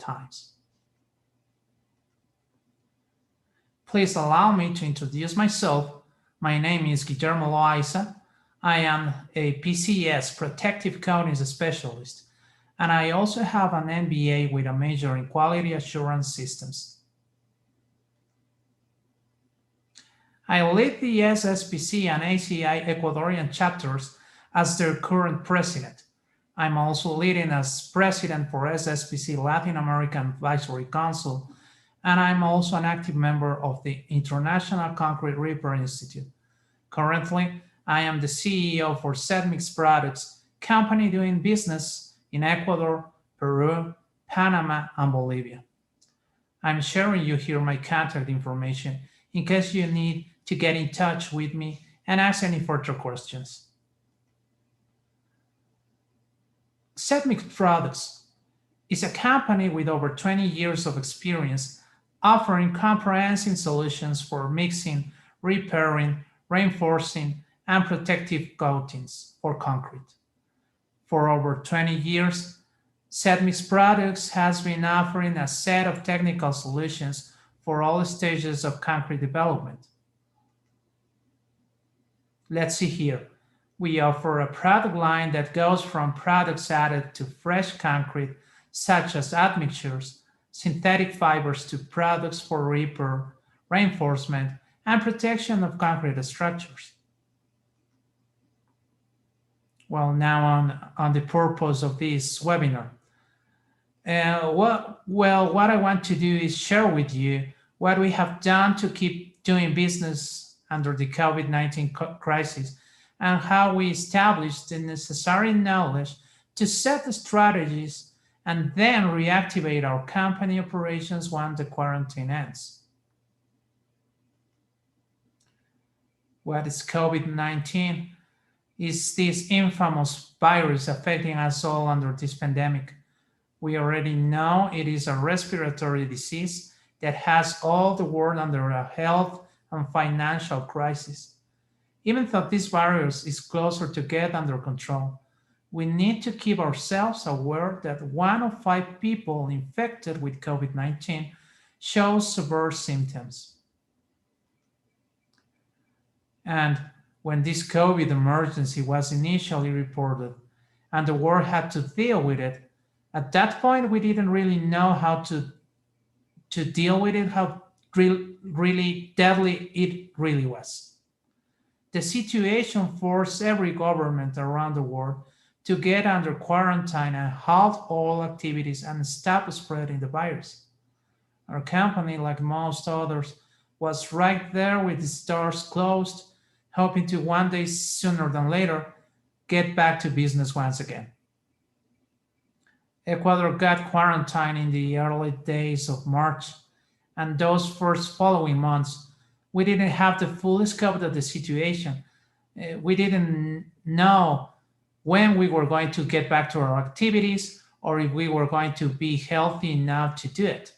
times. Please allow me to introduce myself. My name is Guillermo. I am a PCS, Protective Coatings Specialist, and I also have an MBA with a major in Quality Assurance Systems. I lead the SSPC and ACI Ecuadorian chapters as their current president. I'm also leading as president for SSPC Latin American Advisory Council, and I'm also an active member of the International Concrete Repair Institute. Currently, I am the CEO for Setmix Products, company doing business in Ecuador, Peru, Panama, and Bolivia. I'm sharing you here my contact information in case you need to get in touch with me and ask any further questions. Setmix Products is a company with over 20 years of experience offering comprehensive solutions for mixing, repairing, reinforcing, and protective coatings for concrete. For over 20 years, Setmix Products has been offering a set of technical solutions for all stages of concrete development. Let's see here. We offer a product line that goes from products added to fresh concrete, such as admixtures, synthetic fibers, to products for repair, reinforcement, and protection of concrete structures. Well, now on the purpose of this webinar. What I want to do is share with you what we have done to keep doing business under the COVID-19 crisis and how we established the necessary knowledge to set the strategies and then reactivate our company operations when the quarantine ends. What is COVID-19? Is this infamous virus affecting us all under this pandemic? We already know it is a respiratory disease that has all the world under a health and financial crisis. Even though this virus is closer to get under control, we need to keep ourselves aware that 1 of 5 people infected with COVID-19 shows severe symptoms. And when this COVID emergency was initially reported and the world had to deal with it, at that point we didn't really know how to deal with it, how really deadly it really was. The situation forced every government around the world to get under quarantine and halt all activities and stop spreading the virus. Our company, like most others, was right there with its doors closed, hoping to one day sooner than later get back to business once again. Ecuador got quarantined in the early days of March, and those first following months, we didn't have the full scope of the situation. We didn't know when we were going to get back to our activities or if we were going to be healthy enough to do it.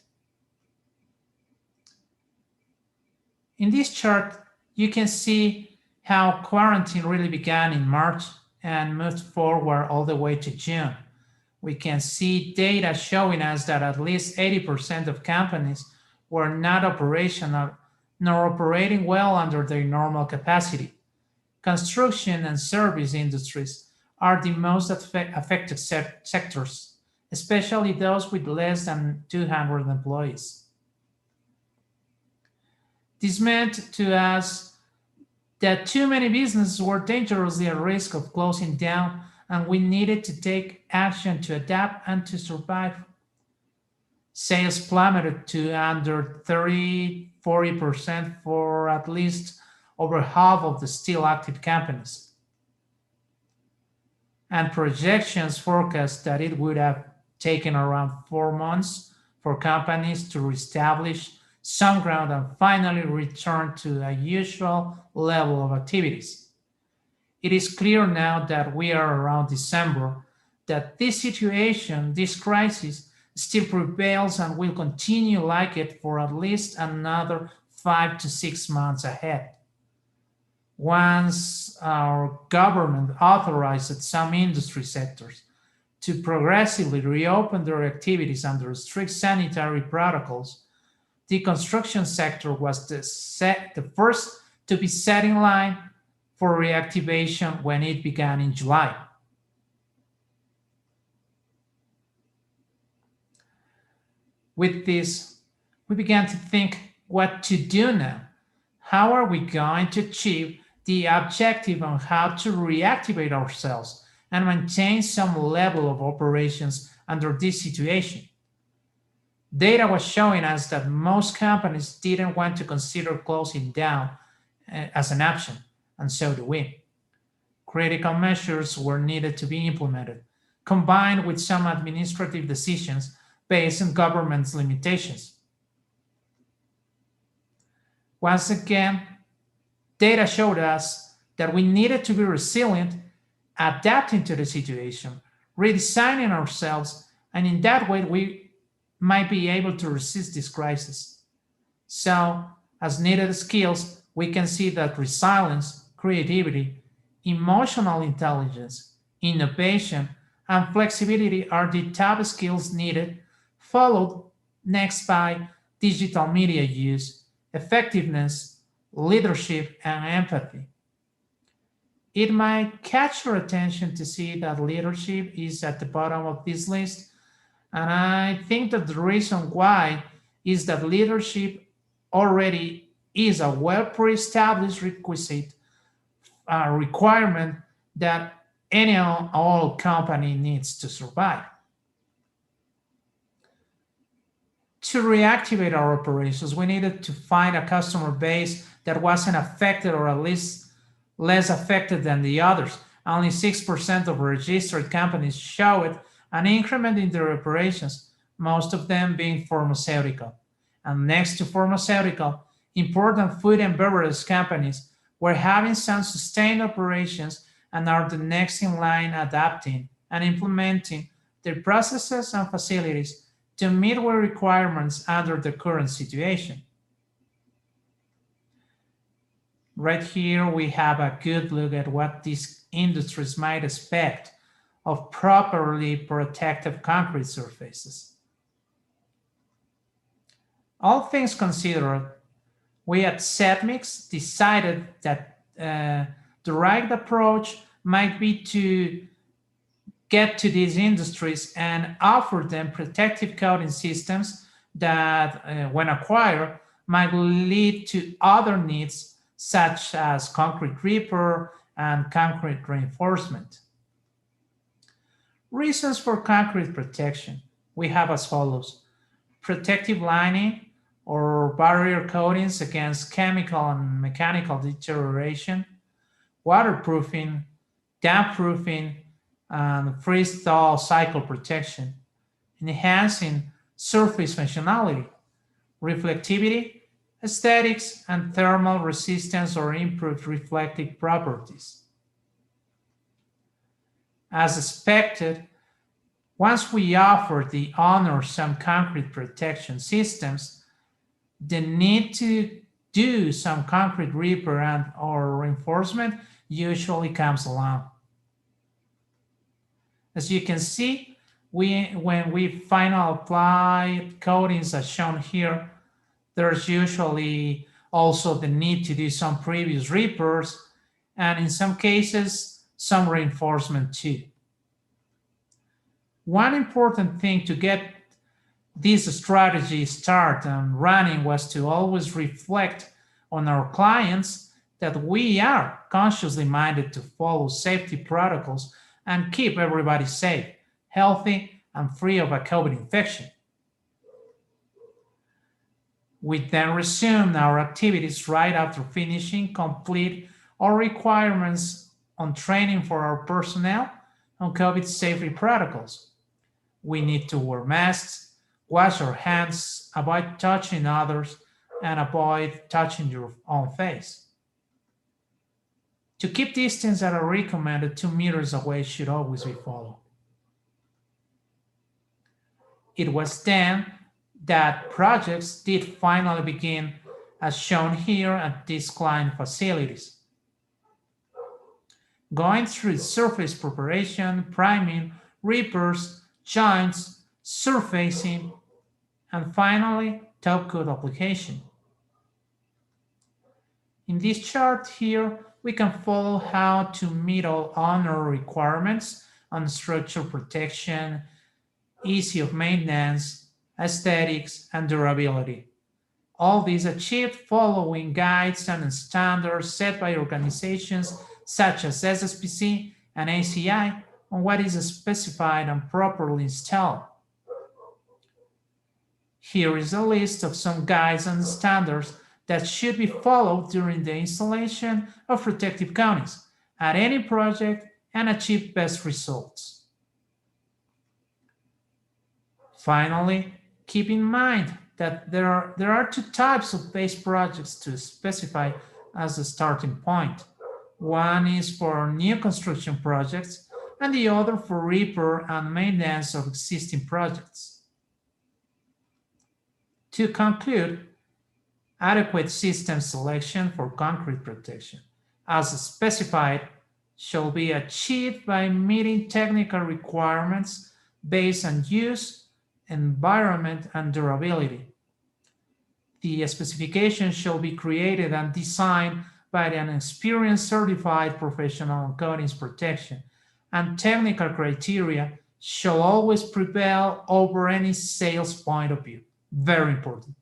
In this chart, you can see how quarantine really began in March and moved forward all the way to June. We can see data showing us that at least 80% of companies were not operational nor operating well under their normal capacity. Construction and service industries are the most affected sectors, especially those with less than 200 employees. This meant to us that too many businesses were dangerously at risk of closing down, and we needed to take action to adapt and to survive. Sales plummeted to under 40% for at least over half of the still active companies. And projections forecast that it would have taken around 4 months for companies to reestablish some ground and finally return to a usual level of activities. It is clear now that we are around December that this situation, this crisis, still prevails and will continue like it for at least another 5 to 6 months ahead. Once our government authorized some industry sectors to progressively reopen their activities under strict sanitary protocols, the construction sector was the first to be set in line for reactivation when it began in July. With this, we began to think what to do now. How are we going to achieve the objective on how to reactivate ourselves and maintain some level of operations under this situation? Data was showing us that most companies didn't want to consider closing down as an option, and so do we. Critical measures were needed to be implemented, combined with some administrative decisions based on government's limitations. Once again, data showed us that we needed to be resilient, adapting to the situation, redesigning ourselves, and in that way we might be able to resist this crisis. So, as needed skills, we can see that resilience, creativity, emotional intelligence, innovation, and flexibility are the top skills needed, followed next by digital media use, effectiveness, leadership, and empathy. It might catch your attention to see that leadership is at the bottom of this list, and I think that the reason why is that leadership already is a well pre-established requisite requirement that any and all company needs to survive. To reactivate our operations, we needed to find a customer base that wasn't affected or at least less affected than the others. Only 6% of registered companies showed an increment in their operations, most of them being pharmaceutical. And next to pharmaceutical, important food and beverage companies were having some sustained operations and are the next in line adapting and implementing their processes and facilities to meet with requirements under the current situation. Right here, we have a good look at what these industries might expect of properly protective concrete surfaces. All things considered, we at Setmix decided that the right approach might be to get to these industries and offer them protective coating systems that, when acquired, might lead to other needs such as concrete repair and concrete reinforcement. Reasons for concrete protection we have as follows: protective lining or barrier coatings against chemical and mechanical deterioration, waterproofing, damp proofing, and freeze thaw cycle protection, enhancing surface functionality, reflectivity, aesthetics, and thermal resistance or improved reflective properties. As expected, once we offer the owner some concrete protection systems, the need to do some concrete repair and or reinforcement usually comes along. As you can see, when we final apply coatings as shown here, there's usually also the need to do some previous repairs and in some cases, some reinforcement too. One important thing to get this strategy started and running was to always reflect on our clients that we are consciously minded to follow safety protocols and keep everybody safe, healthy, and free of a COVID infection. We then resumed our activities right after finishing complete our requirements on training for our personnel on COVID safety protocols. We need to wear masks, wash our hands, avoid touching others, and avoid touching your own face. To keep distance that are recommended 2 meters away should always be followed. It was then that projects did finally begin as shown here at these client facilities. Going through surface preparation, priming, repairs, joints, surfacing, and finally, top coat application. In this chart here, we can follow how to meet all owner requirements on structure protection, ease of maintenance, aesthetics, and durability. All these achieved following guides and standards set by organizations such as SSPC and ACI on what is specified and properly installed. Here is a list of some guides and standards that should be followed during the installation of protective coatings at any project and achieve best results. Finally, keep in mind that there are two types of base projects to specify as a starting point. One is for new construction projects and the other for repair and maintenance of existing projects. To conclude, adequate system selection for concrete protection, as specified, shall be achieved by meeting technical requirements based on use, environment, and durability. The specification shall be created and designed by an experienced certified professional in coatings protection, and technical criteria shall always prevail over any sales point of view. Very important.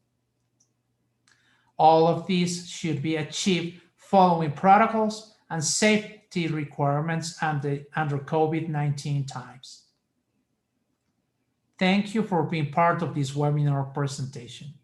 All of these should be achieved following protocols and safety requirements under COVID-19 times. Thank you for being part of this webinar presentation.